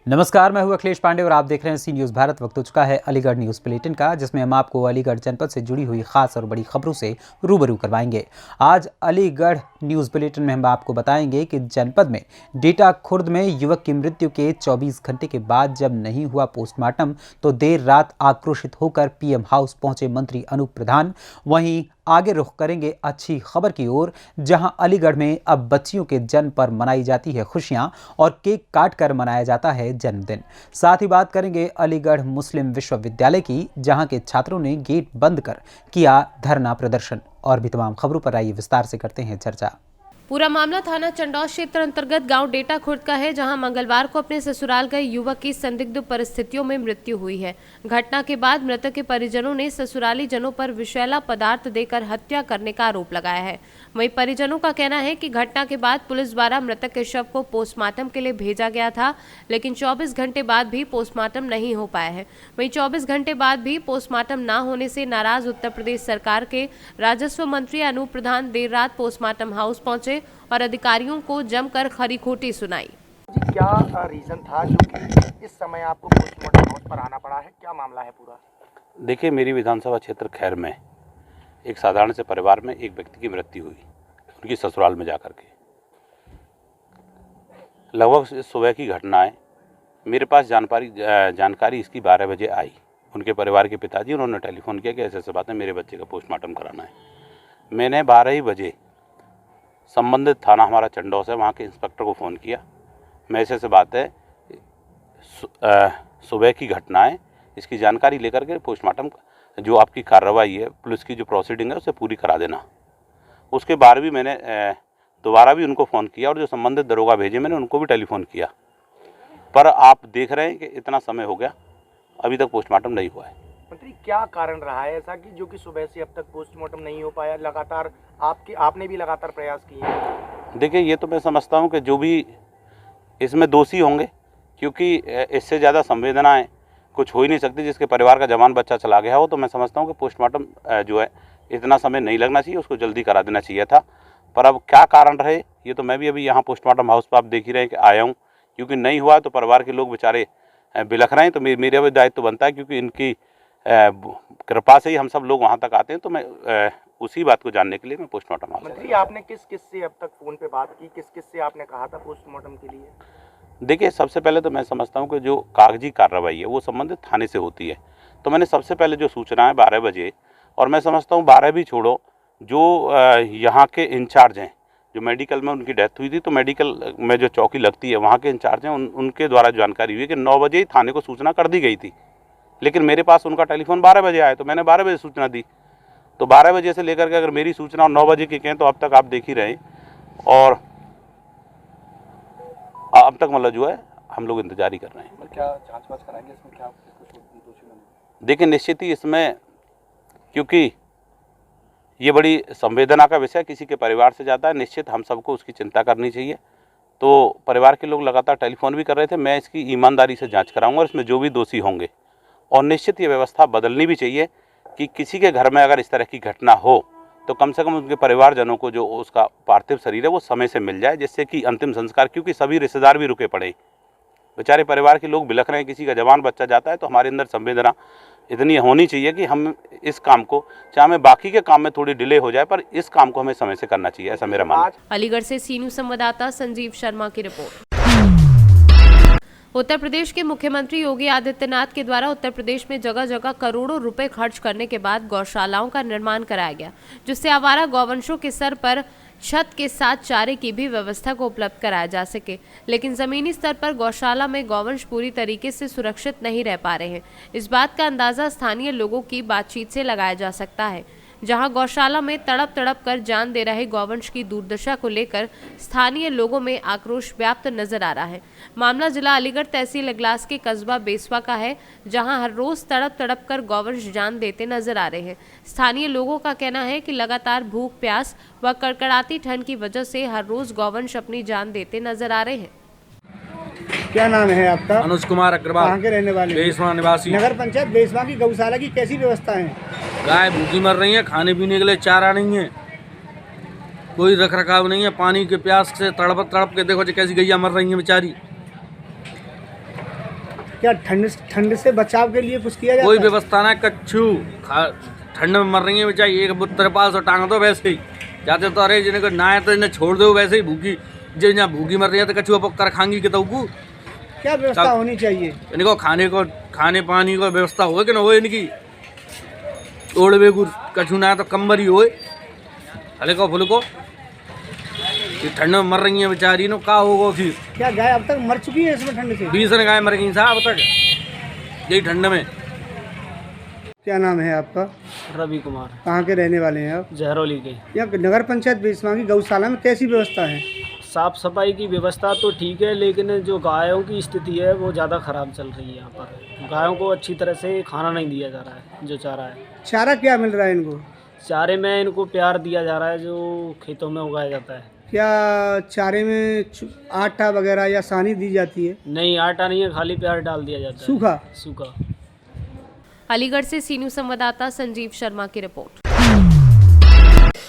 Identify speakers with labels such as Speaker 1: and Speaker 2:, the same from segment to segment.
Speaker 1: नमस्कार, मैं हूं अखिलेश पांडे और आप देख रहे हैं सी न्यूज़ भारत। वक्त हो चुका है अलीगढ़ न्यूज़ बुलेटिन का, जिसमें हम आपको अलीगढ़ जनपद से जुड़ी हुई खास और बड़ी खबरों से रूबरू करवाएंगे। आज अलीगढ़ न्यूज़ बुलेटिन में हम आपको बताएंगे कि जनपद में डेटा खुर्द में युवक की मृत्यु के 24 घंटे के बाद जब नहीं हुआ पोस्टमार्टम तो देर रात आक्रोशित होकर पीएम हाउस पहुंचे मंत्री अनूप प्रधान। वहीं आगे रुख करेंगे अच्छी खबर की ओर, जहां अलीगढ़ में अब बच्चियों के जन्म पर मनाई जाती है खुशियां और केक काट कर मनाया जाता है जन्मदिन। साथ ही बात करेंगे अलीगढ़ मुस्लिम विश्वविद्यालय की, जहां के छात्रों ने गेट बंद कर किया धरना प्रदर्शन। और भी तमाम खबरों पर आइए विस्तार से करते हैं चर्चा।
Speaker 2: पूरा मामला थाना चंडौल क्षेत्र अंतर्गत गांव डेटा खुर्द का है, जहां मंगलवार को अपने ससुराल गए युवक की संदिग्ध परिस्थितियों में मृत्यु हुई है। घटना के बाद मृतक के परिजनों ने ससुराली जनों पर विषैला पदार्थ देकर हत्या करने का आरोप लगाया है। वहीं परिजनों का कहना है कि घटना के बाद पुलिस द्वारा मृतक के शव को पोस्टमार्टम के लिए भेजा गया था, लेकिन 24 घंटे बाद भी पोस्टमार्टम नहीं हो पाया है। वहीं 24 घंटे बाद भी पोस्टमार्टम न होने से नाराज उत्तर प्रदेश सरकार के राजस्व मंत्री अनूप प्रधान देर रात पोस्टमार्टम हाउस पहुंचे और अधिकारियों को जमकर खरी खोटी सुनाई।
Speaker 3: जी, क्या रीजन था जो कि इस समय आपको पोस्टमार्टम हाउस पर आना पड़ा है? क्या मामला है पूरा?
Speaker 4: देखिए, मेरी विधानसभा क्षेत्र खैर में एक साधारण से परिवार में एक व्यक्ति की मृत्यु हुई, उनकी ससुराल में जाकर के। लगभग सुबह की घटना है। मेरे पास जानकारी इसकी 12 बजे आई। उनके परिवार के पिताजी, उन्होंने टेलीफोन किया कि ऐसे ऐसे बात है, मेरे बच्चे का पोस्टमार्टम कराना है। मैंने 12 ही बजे संबंधित थाना हमारा चंडौल है, वहाँ के इंस्पेक्टर को फ़ोन किया। मैं ऐसे बात है, सुबह की घटना है, इसकी जानकारी लेकर के पोस्टमार्टम जो आपकी कार्रवाई है, पुलिस की जो प्रोसीडिंग है, उसे पूरी करा देना। उसके बाद भी मैंने दोबारा भी उनको फ़ोन किया और जो संबंधित दरोगा भेजे मैंने उनको भी टेलीफोन किया, पर आप देख रहे हैं कि इतना समय हो गया, अभी तक पोस्टमार्टम नहीं हुआ है।
Speaker 3: मंत्री, क्या कारण रहा है ऐसा कि जो कि सुबह से अब तक पोस्टमार्टम नहीं हो पाया? लगातार आपने भी लगातार प्रयास किए।
Speaker 4: देखिए, ये तो मैं समझता हूँ कि जो भी इसमें दोषी होंगे, क्योंकि इससे ज़्यादा संवेदनाएं कुछ हो ही नहीं सकती। जिसके परिवार का जवान बच्चा चला गया हो, तो मैं समझता हूँ कि पोस्टमार्टम जो है इतना समय नहीं लगना चाहिए, उसको जल्दी करा देना चाहिए था। पर अब क्या कारण रहे, ये तो मैं भी अभी यहाँ पोस्टमार्टम हाउस पर आप देख ही रहे हैं कि आया हूँ, क्योंकि नहीं हुआ तो परिवार के लोग बेचारे बिलख रहे हैं। तो मेरा भी दायित्व बनता है, क्योंकि इनकी कृपा से ही हम सब लोग वहाँ तक आते हैं। तो मैं उसी बात को जानने के लिए मैं पोस्टमार्टम हाउस।
Speaker 3: मंत्री, आपने किस किस से अब तक फ़ोन पे बात की? किस किस से आपने कहा था पोस्टमार्टम के लिए?
Speaker 4: देखिए, सबसे पहले तो मैं समझता हूँ कि जो कागजी कार्रवाई है वो संबंधित थाने से होती है। तो मैंने सबसे पहले जो सूचना है 12 बजे, और मैं समझता हूँ 12 भी छोड़ो, जो यहाँ के इंचार्ज हैं, जो मेडिकल में उनकी डेथ हुई थी, तो मेडिकल में जो चौकी लगती है वहाँ के इंचार्ज हैं, उनके द्वारा जानकारी हुई कि 9 बजे ही थाने को सूचना कर दी गई थी। लेकिन मेरे पास उनका टेलीफोन 12 बजे आया, तो मैंने 12 बजे सूचना दी। तो 12 बजे से लेकर के अगर मेरी सूचना 9 बजे की कहें तो अब तक आप देख ही रहे हैं, और अब तक मतलब जो है हम लोग इंतजार ही कर रहे हैं।
Speaker 3: क्या जांच वाच कराएंगे इसमें? क्या दोषी?
Speaker 4: देखिए, निश्चित ही इसमें, क्योंकि ये बड़ी संवेदना का विषय किसी के परिवार से जाता है, निश्चित हम सबको उसकी चिंता करनी चाहिए। तो परिवार के लोग लगातार टेलीफोन भी कर रहे थे। मैं इसकी ईमानदारी से जांच कराऊंगा और इसमें जो भी दोषी होंगे, और निश्चित ये व्यवस्था बदलनी भी चाहिए कि किसी के घर में अगर इस तरह की घटना हो तो कम से कम उनके परिवारजनों को जो उसका पार्थिव शरीर है वो समय से मिल जाए, जिससे कि अंतिम संस्कार, क्योंकि सभी रिश्तेदार भी रुके पड़े, बेचारे परिवार के लोग बिलख रहे हैं, किसी का जवान बच्चा जाता है, तो हमारे अंदर संवेदना इतनी होनी चाहिए कि हम इस काम को, चाहे हमें बाकी के काम में थोड़ी डिले हो जाए, पर इस काम को हमें समय से करना चाहिए, ऐसा मेरा मानना है।
Speaker 2: अलीगढ़ से सी न्यूज़ संवाददाता संजीव शर्मा की रिपोर्ट। उत्तर प्रदेश के मुख्यमंत्री योगी आदित्यनाथ के द्वारा उत्तर प्रदेश में जगह जगह करोड़ों रुपए खर्च करने के बाद गौशालाओं का निर्माण कराया गया, जिससे आवारा गौवंशों के सर पर छत के साथ चारे की भी व्यवस्था को उपलब्ध कराया जा सके। लेकिन जमीनी स्तर पर गौशाला में गौवंश पूरी तरीके से सुरक्षित नहीं रह पा रहे हैं। इस बात का अंदाजा स्थानीय लोगों की बातचीत से लगाया जा सकता है, जहां गौशाला में तड़प तड़प कर जान दे रहे गौवंश की दुर्दशा को लेकर स्थानीय लोगों में आक्रोश व्याप्त नजर आ रहा है। मामला जिला अलीगढ़ तहसील इगलास के कस्बा बेसवा का है, जहां हर रोज तड़प तड़प कर गौवंश जान देते नजर आ रहे हैं। स्थानीय लोगों का कहना है कि लगातार भूख प्यास व कड़कड़ाती ठंड की वजह से हर रोज गौवंश अपनी जान देते नजर आ रहे हैं।
Speaker 5: क्या नाम है आपका?
Speaker 6: अनुज कुमार अग्रवाल।
Speaker 5: कहाँ के रहने वाले?
Speaker 6: बेसवा निवासी।
Speaker 5: नगर पंचायत बेसवा की गौशाला की कैसी व्यवस्था है?
Speaker 6: गाय भूखी मर रही है, खाने पीने के लिए चारा नहीं है, कोई रख रखाव नहीं है, पानी के प्यास से तड़प तड़प के देखो कैसी गैया मर रही है बेचारी।
Speaker 5: क्या ठंड से बचाव के लिए कुछ किया जाता
Speaker 6: कोई
Speaker 5: है?
Speaker 6: व्यवस्था ना, कच्छू ठंड में मर रही है बेचारी, एक तिरपाल से टांग दो वैसे ही जाते तो, अरे जिन्हें नहाए तो इन्हें छोड़ दो वैसे ही भूखी, जो यहाँ भूखी मर रही है तो कच्छू पकड़ खाएंगी कि तू
Speaker 5: क्या व्यवस्था होनी चाहिए?
Speaker 6: इनको खाने पानी को व्यवस्था हो कि ना हो, इनकी ओढ़वे को कछु ना तो कम्बर ही हो हल्को फुल्को, ये ठंड में मर रही है बेचारी, नो का होगा फिर?
Speaker 5: क्या गाय अब तक मर चुकी है इसमें ठंड से?
Speaker 6: 20 गाय मर गई साहब अब तक यही ठंड में।
Speaker 5: क्या नाम है आपका?
Speaker 7: रवि कुमार,
Speaker 5: कहाँ के रहने वाले हैं आप?
Speaker 7: जहरौली के।
Speaker 5: यहाँ नगर पंचायत बेसवांगी गौशाला में कैसी व्यवस्था है?
Speaker 7: साफ सफाई की व्यवस्था तो ठीक है, लेकिन जो गायों की स्थिति है वो ज़्यादा ख़राब चल रही है। यहाँ पर गायों को अच्छी तरह से खाना नहीं दिया जा रहा है, जो चारा है।
Speaker 5: चारा क्या मिल रहा है इनको?
Speaker 7: चारे में इनको प्यार दिया जा रहा है जो खेतों में उगाया जाता है।
Speaker 5: क्या चारे में आटा वगैरह या सानी दी जाती है?
Speaker 7: नहीं, आटा नहीं है, खाली प्यार डाल दिया जाता है।
Speaker 5: सूखा?
Speaker 7: सूखा।
Speaker 2: अलीगढ़ से सी न्यूज़ संवाददाता संजीव शर्मा की रिपोर्ट।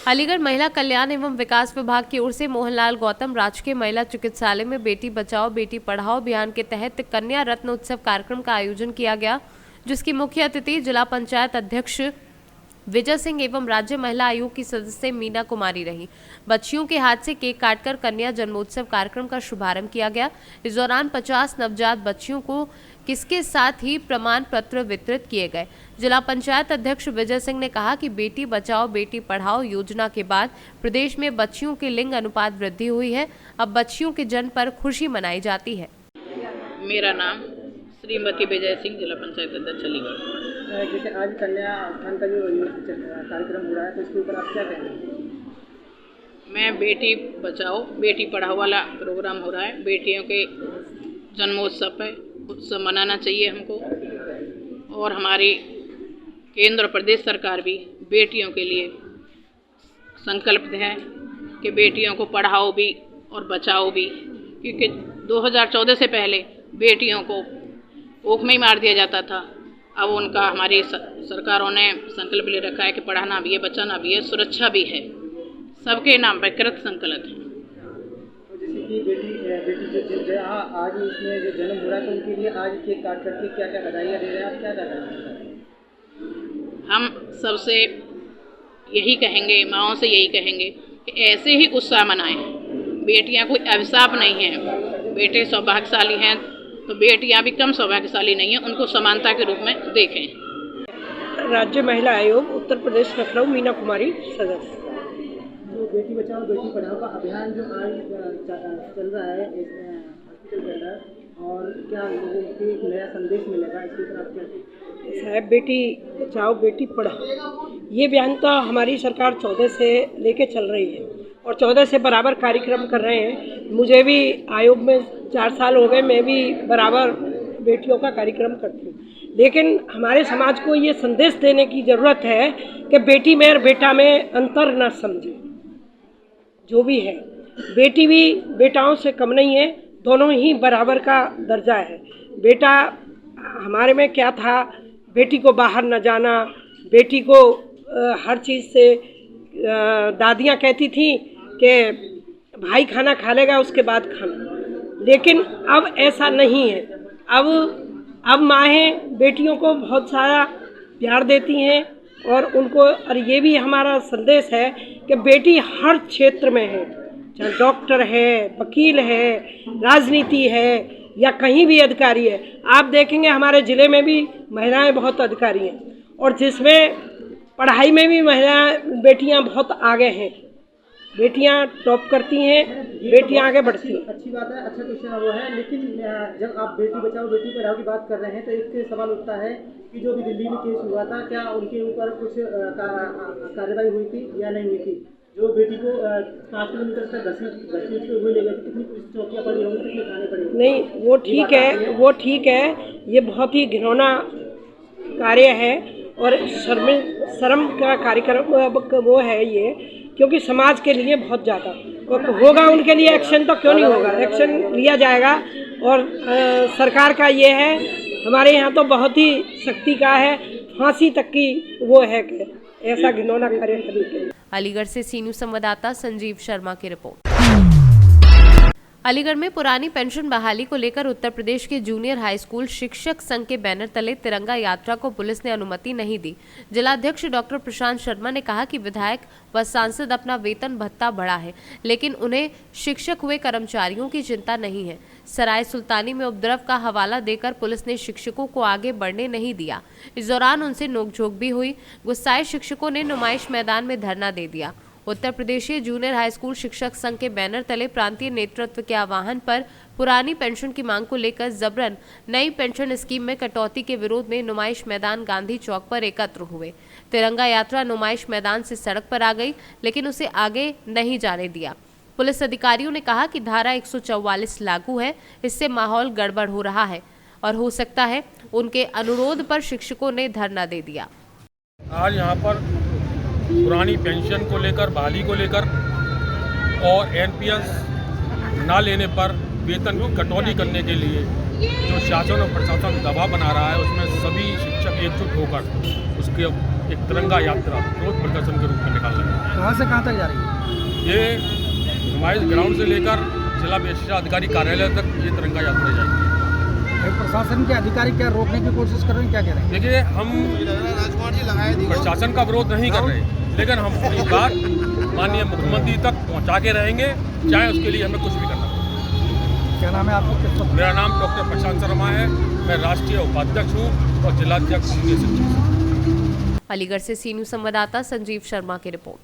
Speaker 2: अलीगढ़ महिला कल्याण एवं विकास विभाग की ओर से मोहनलाल गौतम राजकीय महिला चिकित्सालय में बेटी बचाओ बेटी पढ़ाओ अभियान के तहत कन्या रत्न उत्सव कार्यक्रम का आयोजन किया गया, जिसकी मुख्य अतिथि जिला पंचायत अध्यक्ष विजय सिंह एवं राज्य महिला आयोग की सदस्य मीना कुमारी रही। बच्चियों के हाथ से केक काटकर कन्या जन्मोत्सव कार्यक्रम का शुभारंभ किया गया। इस दौरान 50 नवजात बच्चियों को किसके साथ ही प्रमाण पत्र वितरित किए गए। जिला पंचायत अध्यक्ष विजय सिंह ने कहा कि बेटी बचाओ बेटी पढ़ाओ योजना के बाद प्रदेश में बच्चियों के लिंग अनुपात वृद्धि हुई है। अब बच्चियों के जन्म पर खुशी मनाई जाती है।
Speaker 8: मेरा नाम श्रीमती विजय सिंह, जिला पंचायत अध्यक्ष अलीगढ़।
Speaker 5: जैसे आज कन्या उत्थान का जो कार्यक्रम हो रहा है तो इसके ऊपर आप क्या कहेंगे?
Speaker 8: मैं बेटी बचाओ बेटी पढ़ाओ वाला प्रोग्राम हो रहा है, बेटियों के जन्मोत्सव है, उत्सव मनाना चाहिए हमको। और हमारी केंद्र और प्रदेश सरकार भी बेटियों के लिए संकल्पित है कि बेटियों को पढ़ाओ भी और बचाओ भी, क्योंकि 2014 से पहले बेटियों को कोख में ही मार दिया जाता था। अब उनका हमारी सरकारों ने संकल्प ले रखा है कि पढ़ाना भी है, बचाना भी है, सुरक्षा भी है, सबके नाम पर कृत संकल्प है।
Speaker 5: तो जैसे कि बेटी जो आज इसमें जो जन्म हो रहा है तो उनके लिए आज केक काट करके क्या क्या बधाइयाँ दे रहे हैं, आप क्या कर रहे हैं?
Speaker 8: हम सबसे यही कहेंगे, माँओं से यही कहेंगे कि ऐसे ही उत्साह मनाएं। बेटियां कोई अभिशाप नहीं हैं, बेटे सौभाग्यशाली हैं तो बेटियां भी कम सौभाग्यशाली नहीं हैं, उनको समानता के रूप में देखें।
Speaker 9: राज्य महिला आयोग उत्तर प्रदेश लखनऊ, मीना कुमारी सदस्य।
Speaker 5: जो बेटी बचाओ बेटी पढ़ाओ का अभियान जो आज चल रहा है हॉस्पिटल के अंदर, और क्या लोगों को एक नया संदेश मिलेगा इसके ऊपर आप क्या?
Speaker 9: साहब, बेटी बचाओ बेटी पढ़ाओ ये बयान तो हमारी सरकार 14 से लेके चल रही है और 14 से बराबर कार्यक्रम कर रहे हैं। मुझे भी आयोग में 4 साल हो गए, मैं भी बराबर बेटियों का कार्यक्रम करती हूँ। लेकिन हमारे समाज को ये संदेश देने की ज़रूरत है कि बेटी में और बेटा में अंतर न समझे। जो भी है, बेटी भी बेटाओं से कम नहीं है, दोनों ही बराबर का दर्जा है। बेटा हमारे में क्या था, बेटी को बाहर न जाना, बेटी को हर चीज़ से दादियाँ कहती थी कि भाई खाना खा लेगा उसके बाद खाना, लेकिन अब ऐसा नहीं है। अब माएँ बेटियों को बहुत सारा प्यार देती हैं और उनको, और ये भी हमारा संदेश है कि बेटी हर क्षेत्र में है, चाहे डॉक्टर है, वकील है, राजनीति है या कहीं भी अधिकारी है। आप देखेंगे हमारे ज़िले में भी महिलाएं बहुत अधिकारी हैं और जिसमें पढ़ाई में भी महिलाएं बेटियां बहुत आगे हैं, बेटियां टॉप करती हैं, बेटियां आगे बढ़ती हैं।
Speaker 5: अच्छी बात है, अच्छा क्वेश्चन वो है। लेकिन जब आप बेटी बचाओ बेटी पढ़ाओ की बात कर रहे हैं तो एक सवाल उठता है कि जो भी दिल्ली में केस हुआ था, क्या उनके ऊपर कुछ कार्रवाई हुई थी या नहीं हुई थी? जो बेटी को 5 किलोमीटर तक घसीट के हुए ले गए थे, कितनी पुलिस चौकियाँ पड़ी होंगी, कितनी थाने पड़ी होंगी?
Speaker 9: नहीं, वो ठीक है, वो ठीक है। ये बहुत ही घिनौना कार्य है और शर्म का कार्यक्रम वो है ये, क्योंकि समाज के लिए बहुत ज़्यादा होगा। उनके लिए एक्शन तो क्यों नहीं होगा, एक्शन लिया जाएगा। और सरकार का ये है, हमारे यहाँ तो बहुत ही सख्ती का है, फांसी तक की वो है कि ऐसा घिनौना कार्य कभी।
Speaker 2: अलीगढ़ से सी न्यूज़ संवाददाता संजीव शर्मा की रिपोर्ट। अलीगढ़ में पुरानी पेंशन बहाली को लेकर उत्तर प्रदेश के जूनियर हाई स्कूल शिक्षक संघ के बैनर तले तिरंगा यात्रा को पुलिस ने अनुमति नहीं दी। जिलाध्यक्ष डॉक्टर प्रशांत शर्मा ने कहा कि विधायक व सांसद अपना वेतन भत्ता बढ़ा है, लेकिन उन्हें शिक्षक हुए कर्मचारियों की चिंता नहीं है। सराय सुल्तानी में उपद्रव का हवाला देकर पुलिस ने शिक्षकों को आगे बढ़ने नहीं दिया। इस दौरान उनसे नोकझोंक भी हुई। गुस्साए शिक्षकों ने नुमाइश मैदान में धरना दे दिया। उत्तर प्रदेशीय जूनियर हाई स्कूल शिक्षक संघ के बैनर तले प्रांतीय नेतृत्व के आह्वान पर पुरानी पेंशन की मांग को लेकर जबरन नई पेंशन स्कीम में कटौती के विरोध में नुमाइश मैदान गांधी चौक पर एकत्र हुए। तिरंगा यात्रा नुमाइश मैदान से सड़क पर आ गई, लेकिन उसे आगे नहीं जाने दिया। पुलिस अधिकारियों ने कहा कि धारा 144 लागू है, इससे माहौल गड़बड़ हो रहा है और हो सकता है उनके अनुरोध पर शिक्षकों ने धरना दे दिया।
Speaker 10: आज यहाँ पर पुरानी पेंशन को लेकर, बहाली को लेकर और एनपीएस ना लेने पर वेतन की कटौती करने के लिए जो शासन और प्रशासन दबाव बना रहा है, उसमें सभी शिक्षक एकजुट होकर उसके एक तिरंगा यात्रा विरोध प्रदर्शन के रूप में निकाल रहे हैं।
Speaker 5: कहाँ से कहाँ तक जा रही है?
Speaker 10: ये नुमाइश ग्राउंड से लेकर जिला विशिष्ट अधिकारी कार्यालय तक ये तिरंगा यात्रा जाएगी।
Speaker 5: प्रशासन के अधिकारी क्या रोकने की कोशिश कर रहे हैं, क्या कह रहे हैं?
Speaker 10: देखिए, हम प्रशासन का विरोध नहीं कर रहे, लेकिन हम अपनी बात माननीय मुख्यमंत्री तक पहुंचा के रहेंगे, चाहे उसके लिए हमें कुछ भी करना पड़े।
Speaker 5: क्या नाम है आपका?
Speaker 10: मेरा नाम डॉक्टर प्रशांत शर्मा है। मैं राष्ट्रीय उपाध्यक्ष हूँ और जिलाध्यक्ष हूँ।
Speaker 2: अलीगढ़ से सी न्यूज़ संवाददाता संजीव शर्मा की रिपोर्ट।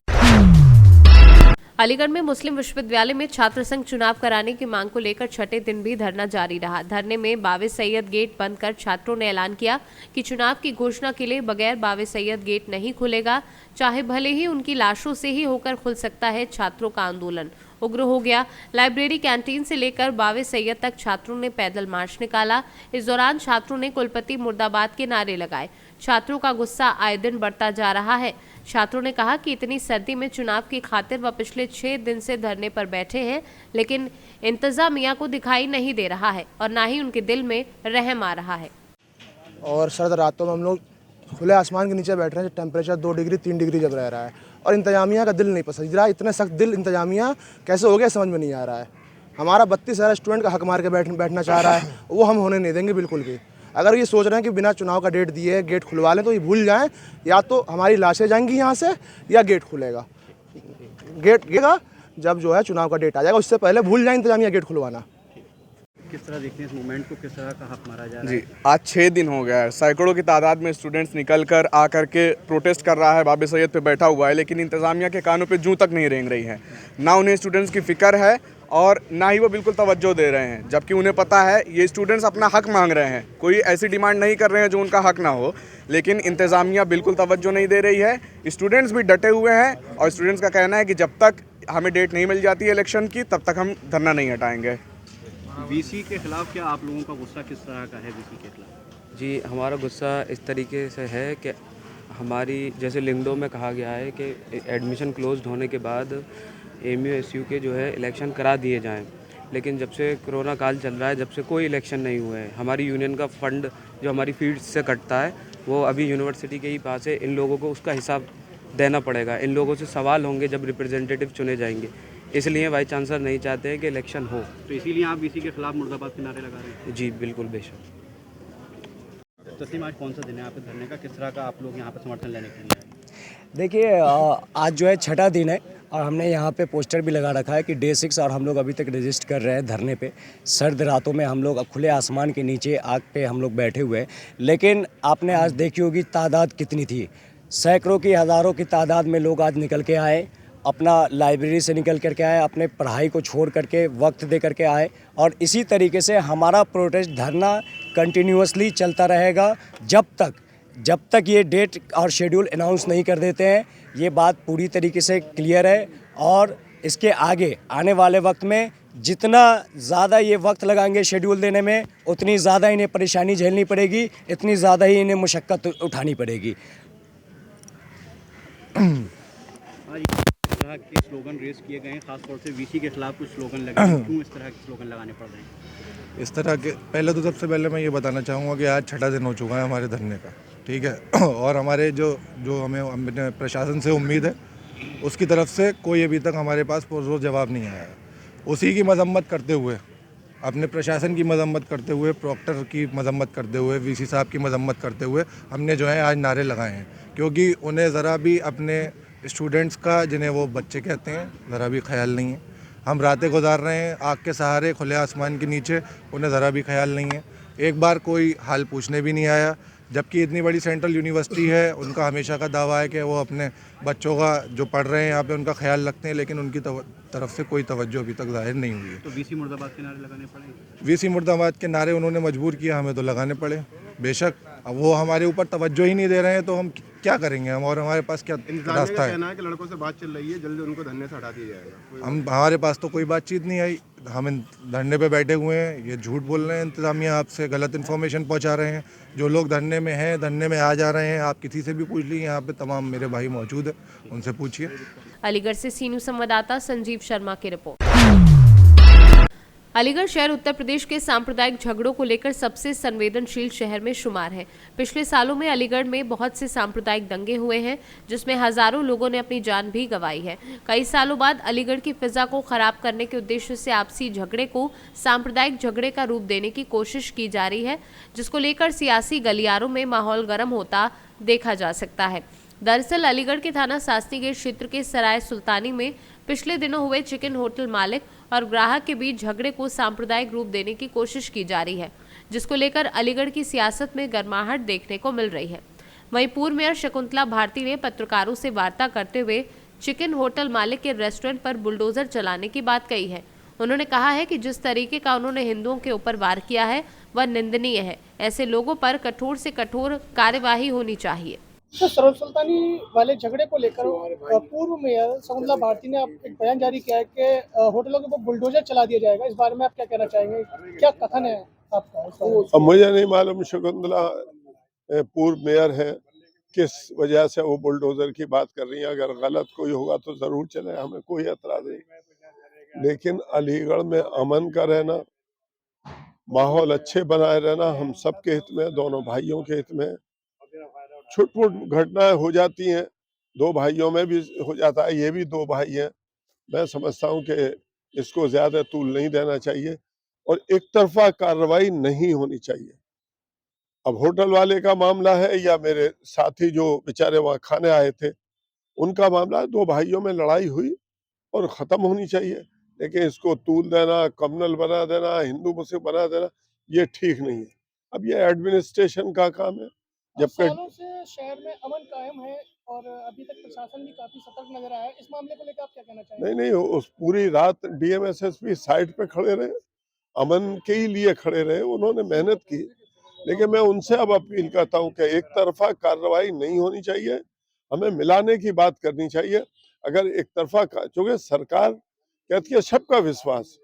Speaker 2: अलीगढ़ में मुस्लिम विश्वविद्यालय में छात्र संघ चुनाव कराने की मांग को लेकर छठे दिन भी धरना जारी रहा। धरने में बावे सैयद गेट बंद कर छात्रों ने ऐलान किया कि चुनाव की घोषणा के लिए बगैर बावे सैयद गेट नहीं खुलेगा, चाहे भले ही उनकी लाशों से ही होकर खुल सकता है। छात्रों का आंदोलन उग्र हो गया। लाइब्रेरी कैंटीन से लेकर बावे सैयद तक छात्रों ने पैदल मार्च निकाला। इस दौरान छात्रों ने कुलपति मुर्दाबाद के नारे लगाए। छात्रों का गुस्सा आए दिन बढ़ता जा रहा है। छात्रों ने कहा कि इतनी सर्दी में चुनाव की खातिर वह पिछले 6 दिन से धरने पर बैठे हैं, लेकिन इंतजामिया को दिखाई नहीं दे रहा है और ना ही उनके दिल में रहम आ रहा है।
Speaker 11: और सर्द रातों में हम लोग खुले आसमान के नीचे बैठ रहे हैं, टेम्परेचर 2 डिग्री 3 डिग्री जब रह रहा है और इंतजामिया का दिल नहीं पसंद रहा। इतने सख्त दिल इंतजामिया कैसे हो गया समझ में नहीं आ रहा है। हमारा 32,000 स्टूडेंट का हक मार के बैठना चाह रहा है, वो हम होने नहीं देंगे बिल्कुल भी। अगर ये सोच रहे हैं कि बिना चुनाव का डेट दिए गेट खुलवा लें तो ये भूल जाएं, या तो हमारी लाशें जाएंगी यहाँ से या गेट खुलेगा। गेट गिरेगा जब जो है चुनाव का डेट आ जाएगा, उससे पहले भूल जाए इंतजामिया गेट खुलवाना।
Speaker 5: किस तरह देखते हैं इस मूवमेंट को, किस तरह का हक मारा जा रहा है?
Speaker 12: जी, आज 6 दिन हो गया है। सैकड़ों की तादाद में स्टूडेंट्स निकल कर आकर के प्रोटेस्ट कर रहा है, बाबे सैयद पे बैठा हुआ है, लेकिन इंतज़ामिया के कानों पे जूं तक नहीं रेंग रही है। ना उन्हें स्टूडेंट्स की फ़िक्र है और ना ही वो बिल्कुल तवज्जो दे रहे हैं, जबकि उन्हें पता है ये स्टूडेंट्स अपना हक मांग रहे हैं। कोई ऐसी डिमांड नहीं कर रहे हैं जो उनका हक ना हो, लेकिन इंतज़ामिया बिल्कुल तवज्जो नहीं दे रही है। स्टूडेंट्स भी डटे हुए हैं और स्टूडेंट्स का कहना है कि जब तक हमें डेट नहीं मिल जाती है इलेक्शन की, तब तक हम धरना नहीं हटाएंगे।
Speaker 5: वीसी के खिलाफ क्या आप लोगों का गुस्सा किस तरह का है वीसी के खिलाफ?
Speaker 13: जी, हमारा गुस्सा इस तरीके से है कि हमारी जैसे लिंगडो में कहा गया है कि एडमिशन क्लोज्ड होने के बाद एमयू के जो है इलेक्शन करा दिए जाएं, लेकिन जब से कोरोना काल चल रहा है, जब से कोई इलेक्शन नहीं हुए हैं, हमारी यूनियन का फंड जो हमारी फीस से कटता है वो अभी यूनिवर्सिटी के ही पास है। इन लोगों को उसका हिसाब देना पड़ेगा। इन लोगों से सवाल होंगे जब रिप्रेजेंटेटिव चुने जाएंगे, इसलिए वाइस चांसलर नहीं चाहते हैं कि इलेक्शन हो।
Speaker 5: तो इसीलिए आप वीसी के खिलाफ मुर्दाबाद के नारे लगा रहे हैं?
Speaker 13: जी बिल्कुल, बेशक।
Speaker 5: तस्लीम, आज कौन सा दिन है आपके धरने का, किस तरह का आप लोग यहाँ पर समर्थन लेने के लिए?
Speaker 14: देखिए, आज जो है छठा दिन है और हमने यहाँ पे पोस्टर भी लगा रखा है कि डे 6 और हम लोग अभी तक रजिस्ट कर रहे हैं धरने पे। सर्द रातों में हम लोग खुले आसमान के नीचे आग पे हम लोग बैठे हुए हैं, लेकिन आपने आज देखी होगी तादाद कितनी थी। सैकड़ों की, हज़ारों की तादाद में लोग आज निकल के आए, अपना लाइब्रेरी से निकल करके आए, अपने पढ़ाई को छोड़ करके वक्त दे करके आए। और इसी तरीके से हमारा प्रोटेस्ट धरना कंटिन्यूअसली चलता रहेगा जब तक ये डेट और शेड्यूल अनाउंस नहीं कर देते हैं। ये बात पूरी तरीके से क्लियर है और इसके आगे आने वाले वक्त में जितना ज़्यादा ये वक्त लगाएंगे शेड्यूल देने में, उतनी ज़्यादा इन्हें परेशानी झेलनी पड़ेगी, इतनी ज़्यादा ही इन्हें मुशक्क़त उठानी पड़ेगी।
Speaker 5: के स्लोगन रेस किए गए हैं, खासतौर से वीसी के खिलाफ कुछ स्लोगन लगे हैं, क्यों इस तरह के स्लोगन लगाने पड़ रहे हैं?
Speaker 15: इस तरह के पहले तो सबसे पहले मैं ये बताना चाहूँगा कि आज छठा दिन हो चुका है हमारे धरने का, ठीक है। और हमारे जो हमें प्रशासन से उम्मीद है उसकी तरफ से कोई अभी तक हमारे पास पुरजोर जवाब नहीं आया है। उसी की मजम्मत करते हुए, अपने प्रशासन की मजम्मत करते हुए, प्रॉक्टर की मजम्मत करते हुए, वीसी साहब की मजम्मत करते हुए हमने जो है आज नारे लगाए हैं, क्योंकि उन्हें ज़रा भी अपने स्टूडेंट्स का, जिन्हें वो बच्चे कहते हैं, ज़रा भी ख्याल नहीं है। हम रातें गुजार रहे हैं आग के सहारे खुले आसमान के नीचे, उन्हें ज़रा भी ख्याल नहीं है। एक बार कोई हाल पूछने भी नहीं आया, जबकि इतनी बड़ी सेंट्रल यूनिवर्सिटी है। उनका हमेशा का दावा है कि वो अपने बच्चों का जो पढ़ रहे हैं यहाँ पे उनका ख्याल रखते हैं, लेकिन उनकी तरफ से कोई तवज्जो अभी तक जाहिर नहीं हुई है।
Speaker 16: तो वीसी मुर्दाबाद के नारे लगाने पड़े?
Speaker 15: वीसी मुर्दाबाद के नारे उन्होंने मजबूर किया, हमें तो लगाने पड़े बेशक। अब वो हमारे ऊपर तवज्जो ही नहीं दे रहे हैं तो हम क्या करेंगे हम, और हमारे पास क्या रास्ता है?
Speaker 17: कहना है कि लड़कों से बात चल रही है, जल्दी उनको धरने से हटा दिया जाएगा।
Speaker 15: हमारे पास तो कोई बातचीत नहीं आई, हम धरने पे बैठे हुए हैं। ये झूठ बोल रहे हैं, इंतजामिया आपसे गलत इन्फॉर्मेशन पहुंचा रहे हैं। जो लोग धरने में हैं, धरने में आ जा रहे हैं, आप किसी से भी पूछ लीजिए, यहाँ पे तमाम मेरे भाई मौजूद है, उनसे पूछिए।
Speaker 2: अलीगढ़ से सी न्यूज़ संवाददाता संजीव शर्मा की रिपोर्ट। अलीगढ़ शहर उत्तर प्रदेश के सांप्रदायिक झगड़ों को लेकर सबसे संवेदनशील शहर में शुमार है। पिछले सालों में अलीगढ़ में बहुत से सांप्रदायिक दंगे हुए हैं, जिसमें हजारों लोगों ने अपनी जान भी गंवाई है। कई सालों बाद अलीगढ़ की फिजा को खराब करने के उद्देश्य से आपसी झगड़े को सांप्रदायिक झगड़े का रूप देने की कोशिश की जा रही है, जिसको लेकर सियासी गलियारों में माहौल गर्म होता देखा जा सकता है। दरअसल अलीगढ़ के थाना शास्त्री गेट क्षेत्र के सराय सुल्तानी में पिछले दिनों हुए चिकन होटल मालिक और ग्राहक के बीच झगड़े को सांप्रदायिक रूप देने की कोशिश की जा रही है, जिसको लेकर अलीगढ़ की सियासत में गर्माहट देखने को मिल रही है। वहीं पूर्व मेयर शकुंतला भारती ने पत्रकारों से वार्ता करते हुए चिकन होटल मालिक के रेस्टोरेंट पर बुलडोजर चलाने की बात कही है। उन्होंने कहा है कि जिस तरीके का उन्होंने हिंदुओं के ऊपर वार किया है वह निंदनीय है। ऐसे लोगों पर कठोर से कठोर कार्यवाही होनी चाहिए।
Speaker 5: तो सराय सुल्तानी वाले झगड़े को लेकर पूर्व मेयर शकुंतला भारती ने एक बयान जारी किया है कि होटलों के ऊपर बुलडोजर चला दिया जाएगा। इस बारे में आप क्या कहना चाहेंगे, क्या कथन है आपका?
Speaker 18: अब मुझे नहीं मालूम शकुंतला पूर्व मेयर है, किस वजह से वो बुलडोजर की बात कर रही है। अगर गलत कोई होगा तो जरूर चले, हमें कोई एतराज नहीं। लेकिन अलीगढ़ में अमन का रहना, माहौल अच्छे बनाए रहना हम सबके हित में, दोनों भाइयों के हित में। छुटपुट घटनाएं हो जाती हैं, दो भाइयों में भी हो जाता है, ये भी दो भाई हैं। मैं समझता हूं कि इसको ज्यादा तूल नहीं देना चाहिए और एक तरफा कार्रवाई नहीं होनी चाहिए। अब होटल वाले का मामला है या मेरे साथी जो बेचारे वहां खाने आए थे उनका मामला है, दो भाइयों में लड़ाई हुई और खत्म होनी चाहिए। लेकिन इसको तूल देना, कम्युनल बना देना, हिंदू मुस्लिम बना देना, ये ठीक नहीं है। अब ये एडमिनिस्ट्रेशन का काम है। जब
Speaker 5: सालों से शहर में अमन कायम है और अभी तक प्रशासन भी काफी सतर्क नजर आया है। इस मामले को लेकर आप क्या कहना चाहेंगे?
Speaker 18: नहीं, उस पूरी रात डीएम एसएसपी साइड पे खड़े रहे, अमन के ही लिए खड़े रहे, उन्होंने मेहनत की। लेकिन मैं उनसे अब अपील करता हूं कि एक तरफा कार्रवाई नहीं होनी चाहिए, हमें मिलाने की बात करनी चाहिए। अगर एक तरफा, चूंकि सरकार कहती है सबका विश्वास।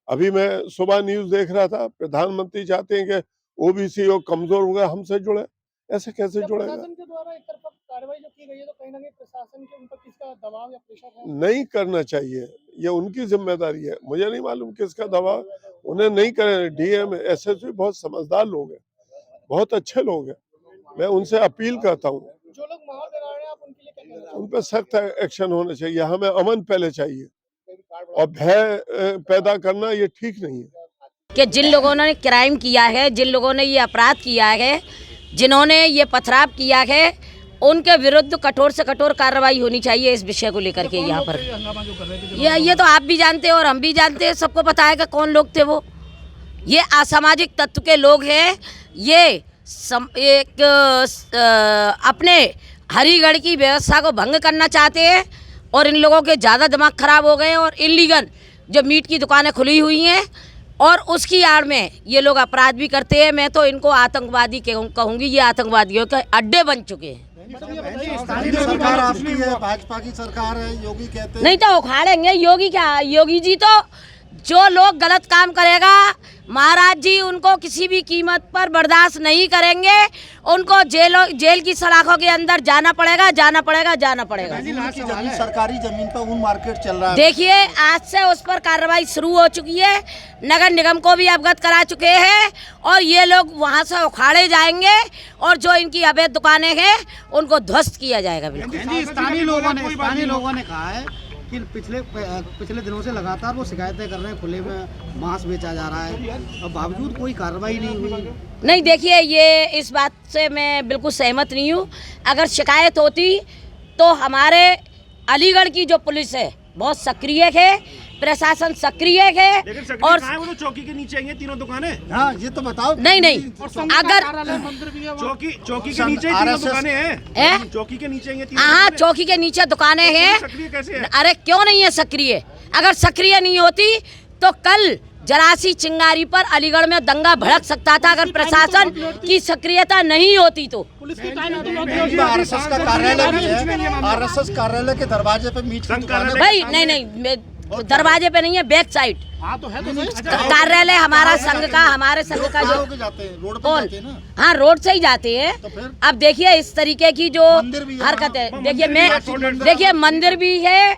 Speaker 18: अभी मैं सुबह न्यूज देख रहा था, प्रधानमंत्री चाहते हैं कि ओबीसी और कमजोर हो गए हमसे जुड़े, ऐसे कैसे जुड़ेगा?
Speaker 5: प्रशासन के द्वारा एक तरफा कार्रवाई जो की गई है तो कहीं ना कहीं प्रशासन के ऊपर किसका दबाव या प्रेशर है?
Speaker 18: नहीं करना चाहिए, ये उनकी जिम्मेदारी है। मुझे नहीं मालूम किसका दबाव, उन्हें नहीं करें। डीएम एसएसपी बहुत समझदार लोग हैं, बहुत अच्छे लोग हैं। मैं उनसे अपील करता हूँ,
Speaker 5: जो लोग माहौल बिगाड़ रहे हैं आप उनके लिए क्या कहना चाहेंगे?
Speaker 18: उन पर सख्त एक्शन होना चाहिए। हमें अमन पहले चाहिए और भय पैदा करना ये ठीक नहीं है।
Speaker 19: कि जिन लोगों ने क्राइम किया है, जिन लोगों ने ये अपराध किया है, जिन्होंने ये पथराव किया है, उनके विरुद्ध कठोर से कठोर कार्रवाई होनी चाहिए इस विषय को लेकर के। यहाँ पर ये तो आप भी जानते हैं और हम भी जानते हैं, सबको पता है कि कौन लोग थे वो। ये असामाजिक तत्व के लोग हैं। ये एक अपने हरिगढ़ की व्यवस्था को भंग करना चाहते हैं और इन लोगों के ज़्यादा दिमाग खराब हो गए और इलीगल जो मीट की दुकानें खुली हुई हैं और उसकी आड़ में ये लोग अपराध भी करते हैं। मैं तो इनको आतंकवादी कहूँगी, ये आतंकवादियों के अड्डे बन चुके हैं।
Speaker 17: सरकार आपकी है, भाजपा की सरकार है, योगी कहते हैं।
Speaker 19: नहीं तो उखाड़ेंगे योगी क्या? योगी जी तो जो लोग गलत काम करेगा महाराज जी उनको किसी भी कीमत पर बर्दाश्त नहीं करेंगे। उनको जेल की सलाखों के अंदर जाना पड़ेगा।
Speaker 17: सरकारी जमीन पर उन मार्केट चल रहा है।
Speaker 19: देखिए आज से उस पर कार्रवाई शुरू हो चुकी है, नगर निगम को भी अवगत करा चुके हैं और ये लोग वहाँ से उखाड़े जाएंगे और जो इनकी अवैध दुकानें हैं उनको ध्वस्त किया जाएगा। बिल्कुल
Speaker 17: स्थानीय लोगों ने कहा है कि पिछले दिनों से लगातार वो शिकायतें कर रहे हैं, खुले में मांस बेचा जा रहा है और बावजूद कोई कार्रवाई नहीं हुई।
Speaker 19: नहीं, देखिए, ये इस बात से मैं बिल्कुल सहमत नहीं हूँ। अगर शिकायत होती तो हमारे अलीगढ़ की जो पुलिस है बहुत सक्रिय है, प्रशासन सक्रिय है। और
Speaker 17: वो तो चौकी के नीचे हैं तीनों दुकानें। हाँ, ये तो बताओ।
Speaker 19: नहीं, अगर
Speaker 17: चौकी के नीचे तीनों दुकानें हैं, चौकी के नीचे हैं।
Speaker 19: हाँ, चौकी के नीचे दुकानें हैं। अरे क्यों नहीं है सक्रिय? अगर सक्रिय नहीं होती तो कल जरासी चिंगारी पर अलीगढ़ में दंगा भड़क सकता था, अगर प्रशासन की सक्रियता नहीं होती तो।
Speaker 17: आरएसएस का कार्यालय भी है, आरएसएस कार्यालय के दरवाजे पे मीट की दुकान है।
Speaker 19: भाई नहीं, दरवाजे पे नहीं है, बैक साइड।
Speaker 17: हाँ, तो है तो
Speaker 19: कार्यालय हमारा संघ का, हमारे संघ का जो कौन, हाँ, रोड से ही जाते हैं। अब देखिए इस तरीके की जो हरकत है, देखिए मंदिर भी है,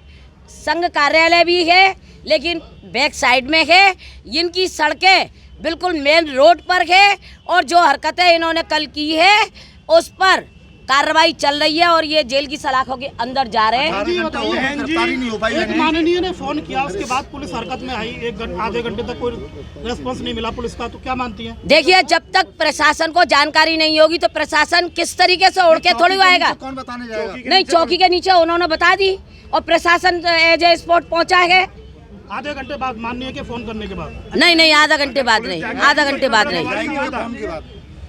Speaker 19: संघ कार्यालय भी है, लेकिन बैक साइड में है। इनकी सड़कें बिल्कुल मेन रोड पर है और जो हरकतें इन्होंने कल की है उस पर कार्रवाई चल रही है और ये जेल की सलाखों के अंदर जा रहे हैं।
Speaker 17: एक माननीय ने फोन किया, उसके बाद पुलिस हरकत में आई, आधे घंटे तक कोई रेस्पॉन्स नहीं मिला पुलिस का, तो क्या मानती है?
Speaker 19: देखिए, जब तक प्रशासन को जानकारी नहीं होगी तो प्रशासन किस तरीके से उड़ के थोड़ी आएगा।
Speaker 17: कौन बताने जाएगा?
Speaker 19: नहीं, चौकी के नीचे उन्होंने बता दी और प्रशासन एज ए स्पॉट पहुंचा है।
Speaker 17: आधे घंटे बाद माननीय के फोन करने के बाद?
Speaker 19: नहीं, आधा घंटे बाद नहीं, आधा घंटे बाद नहीं।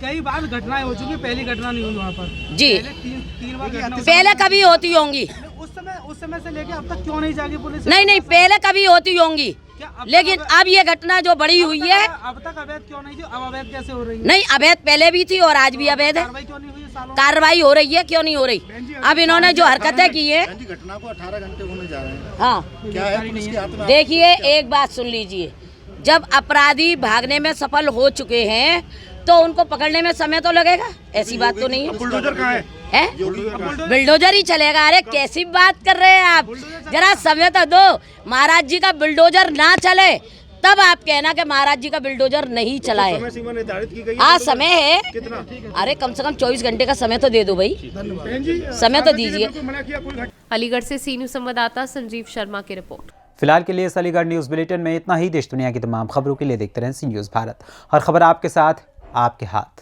Speaker 5: कई बार घटनाएं हो चुकी, पहली घटना नहीं हुई वहाँ पर
Speaker 19: जी।
Speaker 5: तीन बार घटना
Speaker 19: पहले कभी होती होंगी।
Speaker 5: उस समय से लेके अब तक क्यों नहीं जागी पुलिस?
Speaker 19: नहीं, पहले कभी होती होंगी, लेकिन अब ये घटना जो बड़ी हुई है।
Speaker 5: अब तक अवैध क्यों नहीं थी, अब अवैध कैसे हो रही है?
Speaker 19: नहीं, अवैध पहले भी थी और आज भी अवैध है। कार्रवाई हो रही है, क्यों नहीं हो रही? अब इन्होंने जो हरकतें की है,
Speaker 17: घटना को 18 घंटे होने जा रहे हैं।
Speaker 19: हाँ,
Speaker 17: क्या है पुलिस के हाथ में?
Speaker 19: देखिए, एक बात सुन लीजिए, जब अपराधी भागने में सफल हो चुके हैं तो उनको पकड़ने में समय तो लगेगा, ऐसी बात तो नहीं है।
Speaker 17: बुलडोजर कहाँ है?
Speaker 19: बुलडोजर ही चलेगा? अरे कैसी बात कर रहे हैं आप, जरा समय तो दो। महाराज जी का बुलडोजर ना चले तब आप कहना कि महाराज जी का बुलडोजर नहीं चला है। हाँ, समय है। अरे कम से कम 24 घंटे का समय तो दे दो भाई, समय तो दीजिए।
Speaker 2: अलीगढ़ से सी न्यूज़ संवाददाता संजीव शर्मा की रिपोर्ट।
Speaker 1: फिलहाल के लिए इस अलीगढ़ न्यूज़ बुलेटिन में इतना ही। देश दुनिया की तमाम खबरों के लिए देखते रहें सी न्यूज़ भारत। हर खबर आपके साथ, आपके हाथ।